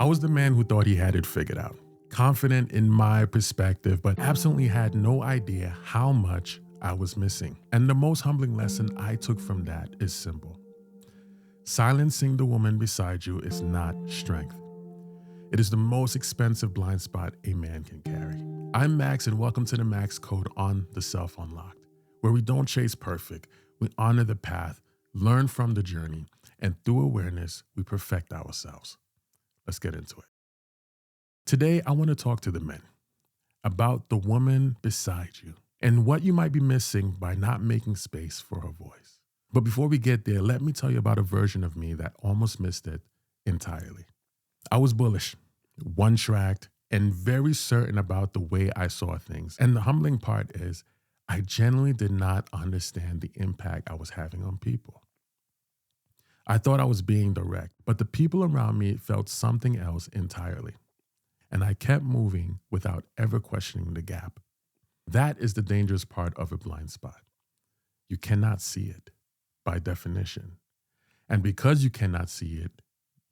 I was the man who thought he had it figured out, confident in my perspective, but absolutely had no idea how much I was missing. And the most humbling lesson I took from that is simple. Silencing the woman beside you is not strength. It is the most expensive blind spot a man can carry. I'm Max, and welcome to the Max Code on the Self Unlocked, where we don't chase perfect, we honor the path, learn from the journey, and through awareness, we perfect ourselves. Let's get into it. Today, I want to talk to the men about the woman beside you and what you might be missing by not making space for her voice. But before we get there, let me tell you about a version of me that almost missed it entirely. I was bullish, one-tracked, and very certain about the way I saw things. And the humbling part is, I genuinely did not understand the impact I was having on people. I thought I was being direct, but the people around me felt something else entirely. And I kept moving without ever questioning the gap. That is the dangerous part of a blind spot. You cannot see it, by definition. And because you cannot see it,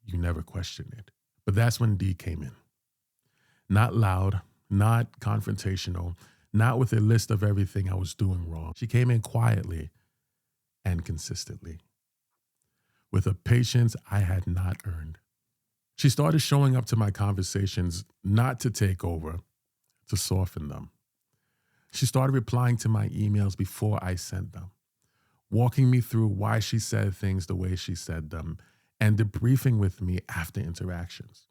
you never question it. But that's when D came in. Not loud, not confrontational, not with a list of everything I was doing wrong. She came in quietly and consistently, with a patience I had not earned. She started showing up to my conversations not to take over, to soften them. She started replying to my emails before I sent them, walking me through why she said things the way she said them, and debriefing with me after interactions.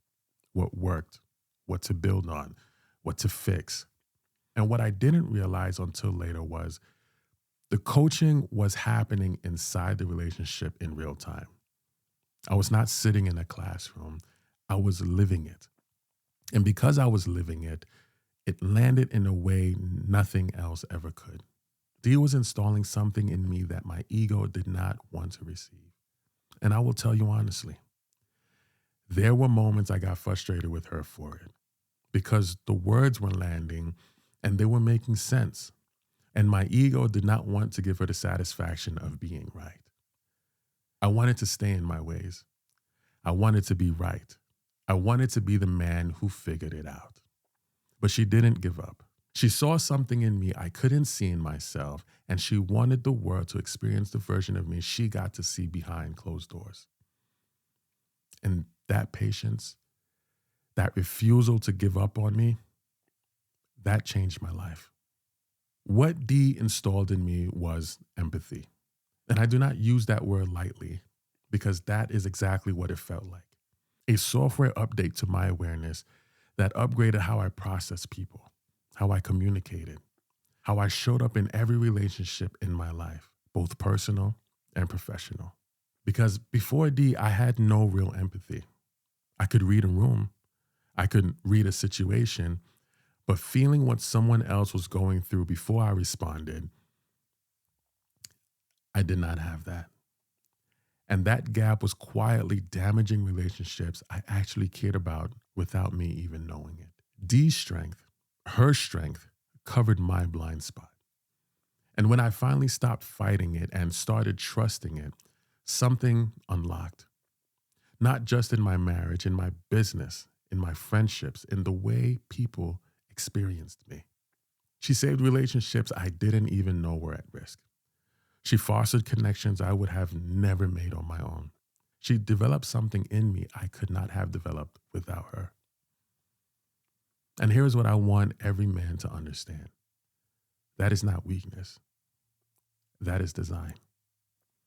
What worked, what to build on, what to fix. And what I didn't realize until later was the coaching was happening inside the relationship in real time. I was not sitting in a classroom. I was living it. And because I was living it, it landed in a way nothing else ever could. Dee was installing something in me that my ego did not want to receive. And I will tell you honestly, there were moments I got frustrated with her for it because the words were landing and they were making sense. And my ego did not want to give her the satisfaction of being right. I wanted to stay in my ways. I wanted to be right. I wanted to be the man who figured it out. But she didn't give up. She saw something in me I couldn't see in myself, and she wanted the world to experience the version of me she got to see behind closed doors. And that patience, that refusal to give up on me, that changed my life. What Dee installed in me was empathy. And I do not use that word lightly because that is exactly what it felt like. A software update to my awareness that upgraded how I process people, how I communicated, how I showed up in every relationship in my life, both personal and professional. Because before Dee, I had no real empathy. I could read a room, I could read a situation, but feeling what someone else was going through before I responded, I did not have that. And that gap was quietly damaging relationships I actually cared about without me even knowing it. Dee's strength, her strength, covered my blind spot. And when I finally stopped fighting it and started trusting it, something unlocked. Not just in my marriage, in my business, in my friendships, in the way people experienced me. She saved relationships I didn't even know were at risk. She fostered connections I would have never made on my own. She developed something in me I could not have developed without her. And here's what I want every man to understand. That is not weakness. That is design.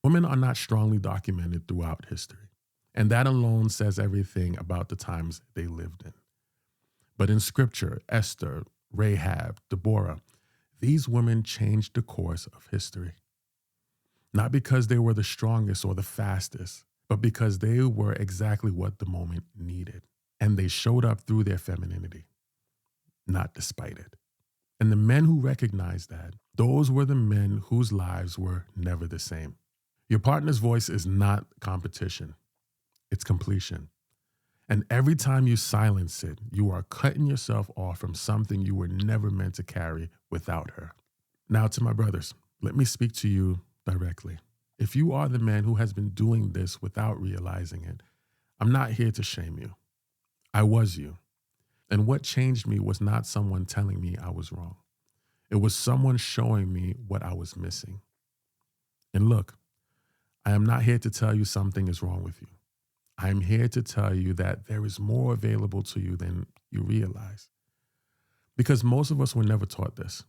Women are not strongly documented throughout history. And that alone says everything about the times they lived in. But in scripture, Esther, Rahab, Deborah, these women changed the course of history. Not because they were the strongest or the fastest, but because they were exactly what the moment needed. And they showed up through their femininity, not despite it. And the men who recognized that, those were the men whose lives were never the same. Your partner's voice is not competition. It's completion. And every time you silence it, you are cutting yourself off from something you were never meant to carry without her. Now to my brothers, let me speak to you directly. If you are the man who has been doing this without realizing it, I'm not here to shame you. I was you. And what changed me was not someone telling me I was wrong. It was someone showing me what I was missing. And look, I am not here to tell you something is wrong with you. I am here to tell you that there is more available to you than you realize. Because most of us were never taught this.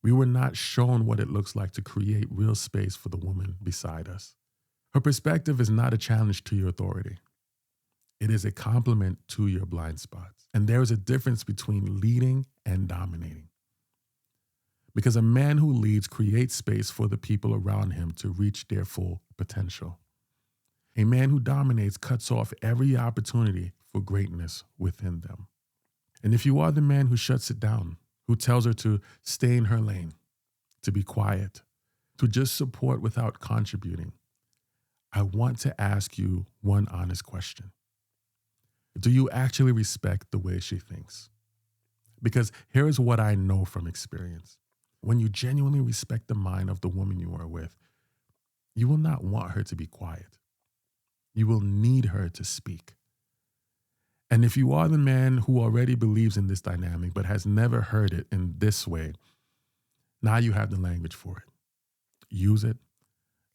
We were not shown what it looks like to create real space for the woman beside us. Her perspective is not a challenge to your authority. It is a compliment to your blind spots. And there is a difference between leading and dominating. Because a man who leads creates space for the people around him to reach their full potential. A man who dominates cuts off every opportunity for greatness within them. And if you are the man who shuts it down, who tells her to stay in her lane, to be quiet, to just support without contributing, I want to ask you one honest question. Do you actually respect the way she thinks? Because here is what I know from experience. When you genuinely respect the mind of the woman you are with, you will not want her to be quiet. You will need her to speak. And if you are the man who already believes in this dynamic but has never heard it in this way, now you have the language for it. Use it,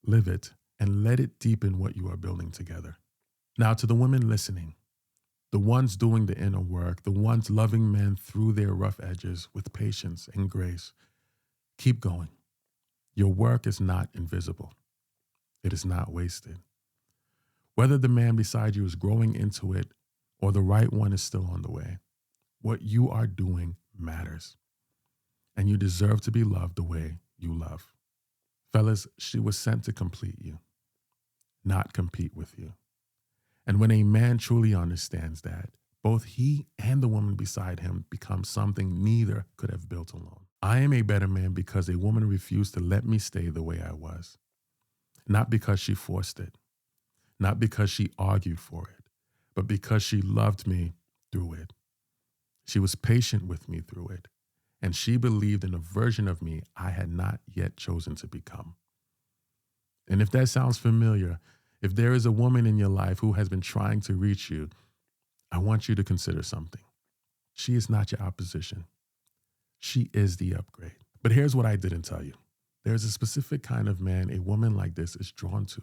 live it, and let it deepen what you are building together. Now, to the women listening, the ones doing the inner work, the ones loving men through their rough edges with patience and grace, keep going. Your work is not invisible. It is not wasted. Whether the man beside you is growing into it or the right one is still on the way, what you are doing matters. And you deserve to be loved the way you love. Fellas, she was sent to complete you, not compete with you. And when a man truly understands that, both he and the woman beside him become something neither could have built alone. I am a better man because a woman refused to let me stay the way I was. Not because she forced it, not because she argued for it, but because she loved me through it. She was patient with me through it, and she believed in a version of me I had not yet chosen to become. And if that sounds familiar, if there is a woman in your life who has been trying to reach you, I want you to consider something. She is not your opposition. She is the upgrade. But here's what I didn't tell you. There's a specific kind of man a woman like this is drawn to.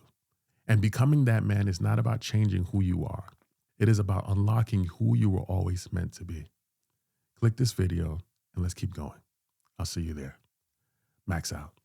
And becoming that man is not about changing who you are. It is about unlocking who you were always meant to be. Click this video and let's keep going. I'll see you there. Max out.